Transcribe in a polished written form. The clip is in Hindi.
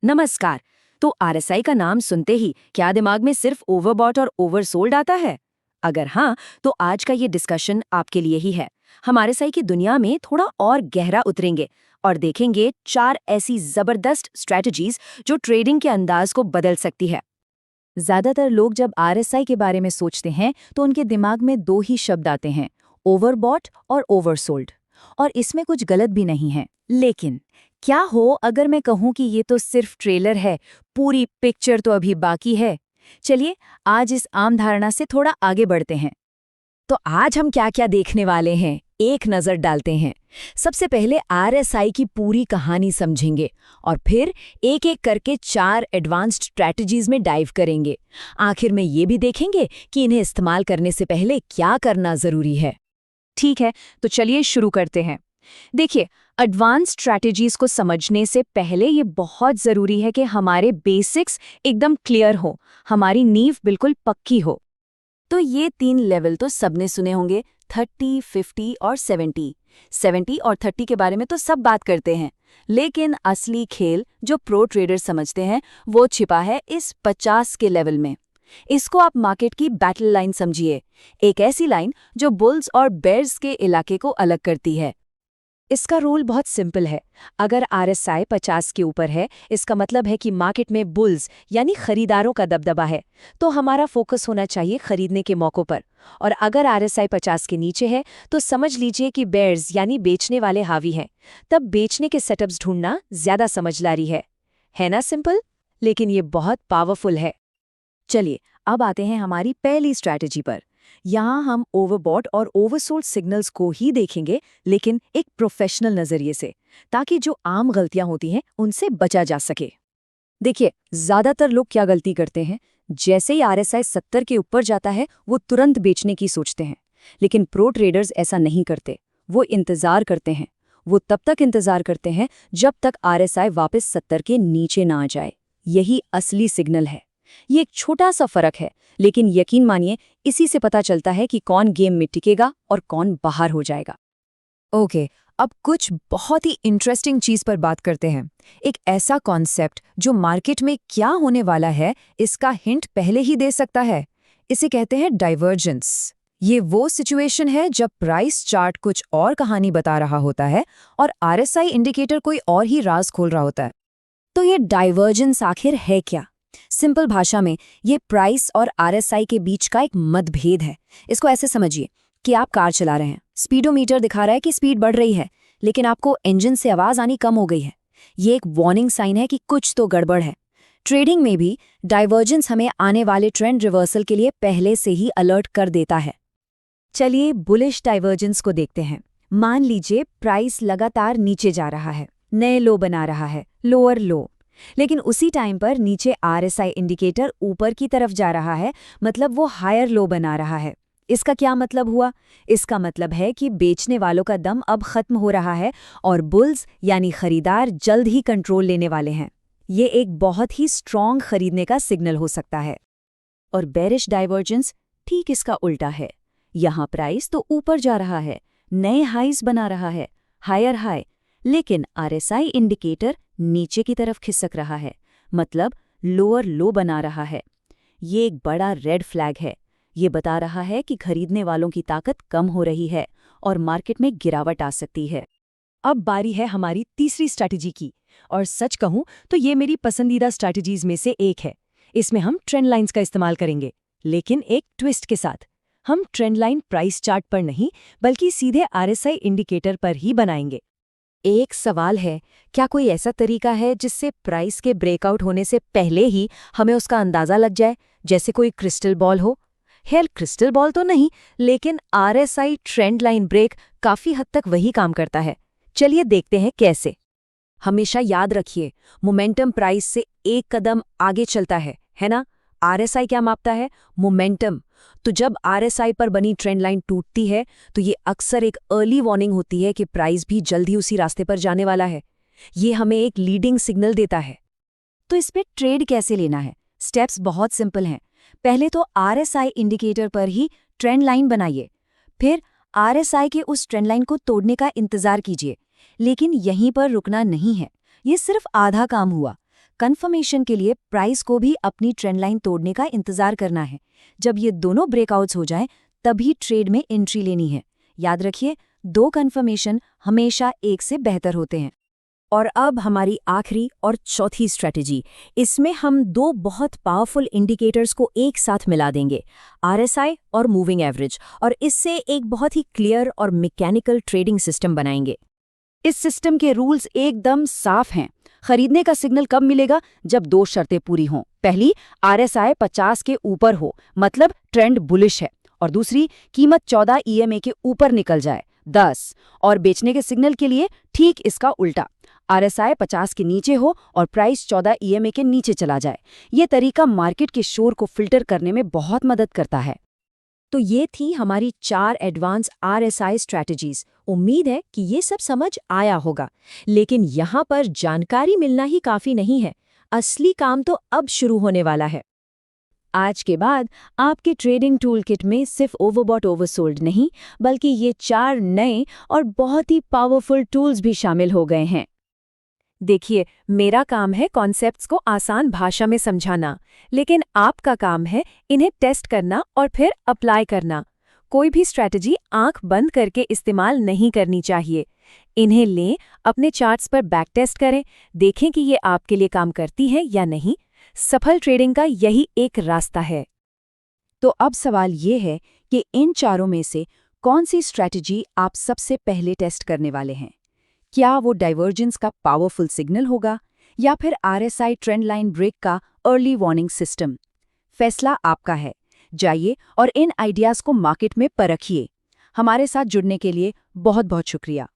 नमस्कार। तो आरएसआई का नाम सुनते ही क्या दिमाग में सिर्फ ओवरबॉट और ओवरसोल्ड आता है? अगर हाँ, तो आज का ये डिस्कशन आपके लिए ही है। हम आरएसआई की दुनिया में थोड़ा और गहरा उतरेंगे और देखेंगे 4 ऐसी जबरदस्त स्ट्रेटजीज जो ट्रेडिंग के अंदाज को बदल सकती है। ज्यादातर लोग जब आरएसआई के बारे में सोचते हैं तो उनके दिमाग में दो ही शब्द आते हैं, ओवरबॉट और ओवरसोल्ड। और इसमें कुछ गलत भी नहीं है, लेकिन क्या हो अगर मैं कहूं कि ये तो सिर्फ ट्रेलर है, पूरी पिक्चर तो अभी बाकी है। चलिए आज इस आम धारणा से थोड़ा आगे बढ़ते हैं। तो आज हम क्या क्या देखने वाले हैं, एक नज़र डालते हैं। सबसे पहले आरएसआई की पूरी कहानी समझेंगे और फिर एक एक करके 4 एडवांस्ड स्ट्रैटेजीज में डाइव करेंगे। आखिर में ये भी देखेंगे कि इन्हें इस्तेमाल करने से पहले क्या करना जरूरी है। ठीक है, तो चलिए शुरू करते हैं। देखिए, एडवांस स्ट्रैटेजीज को समझने से पहले ये बहुत ज़रूरी है कि हमारे बेसिक्स एकदम क्लियर हो, हमारी नींव बिल्कुल पक्की हो। तो ये 3 लेवल तो सबने सुने होंगे, 30, 50 और 70। 70 और 30 के बारे में तो सब बात करते हैं, लेकिन असली खेल जो प्रो ट्रेडर समझते हैं वो छिपा है इस 50 के लेवल में। इसको आप मार्केट की बैटल लाइन समझिए, एक ऐसी लाइन जो बुल्स और बेयर्स के इलाके को अलग करती है। इसका रूल बहुत सिंपल है। अगर आरएसआई 50 के ऊपर है, इसका मतलब है कि मार्केट में बुल्स यानी खरीदारों का दबदबा है, तो हमारा फोकस होना चाहिए खरीदने के मौकों पर। और अगर आरएसआई 50 के नीचे है, तो समझ लीजिए कि बेयर्स यानी बेचने वाले हावी हैं। तब बेचने के सेटअप्स ढूंढना ज्यादा समझदारी है ना सिंपल, लेकिन ये बहुत पावरफुल है। चलिए अब आते हैं हमारी पहली स्ट्रैटेजी पर। यहाँ हम ओवरबॉट और ओवरसोल्ड सिग्नल्स को ही देखेंगे, लेकिन एक प्रोफेशनल नजरिए से, ताकि जो आम गलतियां होती हैं उनसे बचा जा सके। देखिए, ज्यादातर लोग क्या गलती करते हैं, जैसे ही आरएसआई 70 के ऊपर जाता है वो तुरंत बेचने की सोचते हैं। लेकिन प्रो ट्रेडर्स ऐसा नहीं करते। वो इंतजार करते हैं। वो तब तक इंतजार करते हैं जब तक आरएसआई वापस 70 के नीचे ना आ जाए। यही असली सिग्नल है। ये एक छोटा सा फर्क है, लेकिन यकीन मानिए इसी से पता चलता है कि कौन गेम में टिकेगा और कौन बाहर हो जाएगा। ओके, अब कुछ बहुत ही इंटरेस्टिंग चीज पर बात करते हैं। एक ऐसा कॉन्सेप्ट जो मार्केट में क्या होने वाला है इसका हिंट पहले ही दे सकता है। इसे कहते हैं डाइवर्जेंस। ये वो सिचुएशन है जब प्राइस चार्ट कुछ और कहानी बता रहा होता है और आरएसआई इंडिकेटर कोई और ही राज खोल रहा होता है। तो ये डाइवर्जेंस आखिर है क्या? सिंपल भाषा में ये प्राइस और आरएसआई के बीच का एक मतभेद है। इसको ऐसे समझिए कि आप कार चला रहे हैं, स्पीडोमीटर दिखा रहा है कि स्पीड बढ़ रही है, लेकिन आपको इंजन से आवाज आनी कम हो गई है। ये एक वार्निंग साइन है कि कुछ तो गड़बड़ है। ट्रेडिंग में भी डाइवर्जेंस हमें आने वाले ट्रेंड रिवर्सल के लिए पहले से ही अलर्ट कर देता है। चलिए बुलिश डाइवर्जेंस को देखते हैं। मान लीजिए प्राइस लगातार नीचे जा रहा है, नए लो बना रहा है, लोअर लो, लेकिन उसी टाइम पर नीचे आरएसआई इंडिकेटर ऊपर की तरफ जा रहा है, मतलब वो हायर लो बना रहा है। इसका क्या मतलब हुआ? इसका मतलब है कि बेचने वालों का दम अब खत्म हो रहा है और बुल्स यानी खरीदार जल्द ही कंट्रोल लेने वाले हैं। ये एक बहुत ही स्ट्रॉन्ग खरीदने का सिग्नल हो सकता है। और बेरिश डाइवर्जेंस ठीक इसका उल्टा है। यहाँ प्राइस तो ऊपर जा रहा है, नए हाईज बना रहा है, हायर हाई, लेकिन आरएसआई इंडिकेटर नीचे की तरफ खिसक रहा है, मतलब लोअर लो बना रहा है। ये एक बड़ा रेड फ्लैग है। ये बता रहा है कि खरीदने वालों की ताकत कम हो रही है और मार्केट में गिरावट आ सकती है। अब बारी है हमारी तीसरी स्ट्रैटेजी की, और सच कहूं तो ये मेरी पसंदीदा स्ट्रैटेजीज में से एक है। इसमें हम ट्रेंड लाइंस का इस्तेमाल करेंगे, लेकिन एक ट्विस्ट के साथ। हम ट्रेंड लाइन प्राइस चार्ट पर नहीं, बल्कि सीधे आरएसआई इंडिकेटर पर ही बनाएंगे। एक सवाल है, क्या कोई ऐसा तरीका है जिससे प्राइस के ब्रेकआउट होने से पहले ही हमें उसका अंदाजा लग जाए, जैसे कोई क्रिस्टल बॉल हो? खैर, क्रिस्टल बॉल तो नहीं, लेकिन आरएसआई ट्रेंड लाइन ब्रेक काफी हद तक वही काम करता है। चलिए देखते हैं कैसे। हमेशा याद रखिए, मोमेंटम प्राइस से एक कदम आगे चलता है ना? आरएसआई क्या मापता है? मोमेंटम। तो जब आरएसआई पर बनी ट्रेंड लाइन टूटती है, तो ये अक्सर एक अर्ली वार्निंग होती है कि प्राइस भी जल्द ही उसी रास्ते पर जाने वाला है। ये हमें एक लीडिंग सिग्नल देता है। तो इस पे ट्रेड कैसे लेना है? स्टेप्स बहुत सिंपल हैं। पहले तो आरएसआई इंडिकेटर पर ही ट्रेंड लाइन बनाइए, फिर आरएसआई के उस ट्रेंड लाइन को तोड़ने का इंतजार कीजिए। लेकिन यहीं पर रुकना नहीं है, ये सिर्फ आधा काम हुआ। कंफर्मेशन के लिए प्राइस को भी अपनी ट्रेंड लाइन तोड़ने का इंतजार करना है। जब ये दोनों ब्रेकआउट्स हो जाएं, तभी ट्रेड में एंट्री लेनी है। याद रखिए, 2 कंफर्मेशन हमेशा एक से बेहतर होते हैं। और अब हमारी आखिरी और चौथी स्ट्रेटजी। इसमें हम 2 बहुत पावरफुल इंडिकेटर्स को एक साथ मिला देंगे, RSI और मूविंग एवरेज, और इससे एक बहुत ही क्लियर और मैकेनिकल ट्रेडिंग सिस्टम बनाएंगे। इस सिस्टम के रूल्स एकदम साफ हैं। खरीदने का सिग्नल कब मिलेगा? जब 2 शर्तें पूरी हों। पहली, RSI 50 के ऊपर हो, मतलब ट्रेंड बुलिश है, और दूसरी, कीमत 14 EMA के ऊपर निकल जाए, 10। और बेचने के सिग्नल के लिए ठीक इसका उल्टा, RSI 50 के नीचे हो और प्राइस 14 EMA के नीचे चला जाए। ये तरीका मार्केट के शोर को फिल्टर करने में बहुत मदद करता है। तो ये थी हमारी 4 एडवांस RSI स्ट्रैटेजीज। उम्मीद है कि ये सब समझ आया होगा। लेकिन यहाँ पर जानकारी मिलना ही काफ़ी नहीं है, असली काम तो अब शुरू होने वाला है। आज के बाद आपके ट्रेडिंग टूल किट में सिर्फ ओवरबॉट ओवरसोल्ड नहीं, बल्कि ये 4 नए और बहुत ही पावरफुल टूल्स भी शामिल हो गए हैं। देखिए, मेरा काम है कॉन्सेप्ट्स को आसान भाषा में समझाना, लेकिन आपका काम है इन्हें टेस्ट करना और फिर अप्लाई करना। कोई भी स्ट्रैटेजी आंख बंद करके इस्तेमाल नहीं करनी चाहिए। इन्हें लें, अपने चार्ट्स पर बैक टेस्ट करें, देखें कि ये आपके लिए काम करती है या नहीं। सफल ट्रेडिंग का यही एक रास्ता है। तो अब सवाल ये है कि इन चारों में से कौन सी स्ट्रैटेजी आप सबसे पहले टेस्ट करने वाले हैं? क्या वो डाइवर्जेंस का पावरफुल सिग्नल होगा, या फिर RSI ट्रेंड लाइन ब्रेक का अर्ली वार्निंग सिस्टम? फैसला आपका है। जाइए और इन आइडियाज़ को मार्केट में परखिए। हमारे साथ जुड़ने के लिए बहुत बहुत शुक्रिया।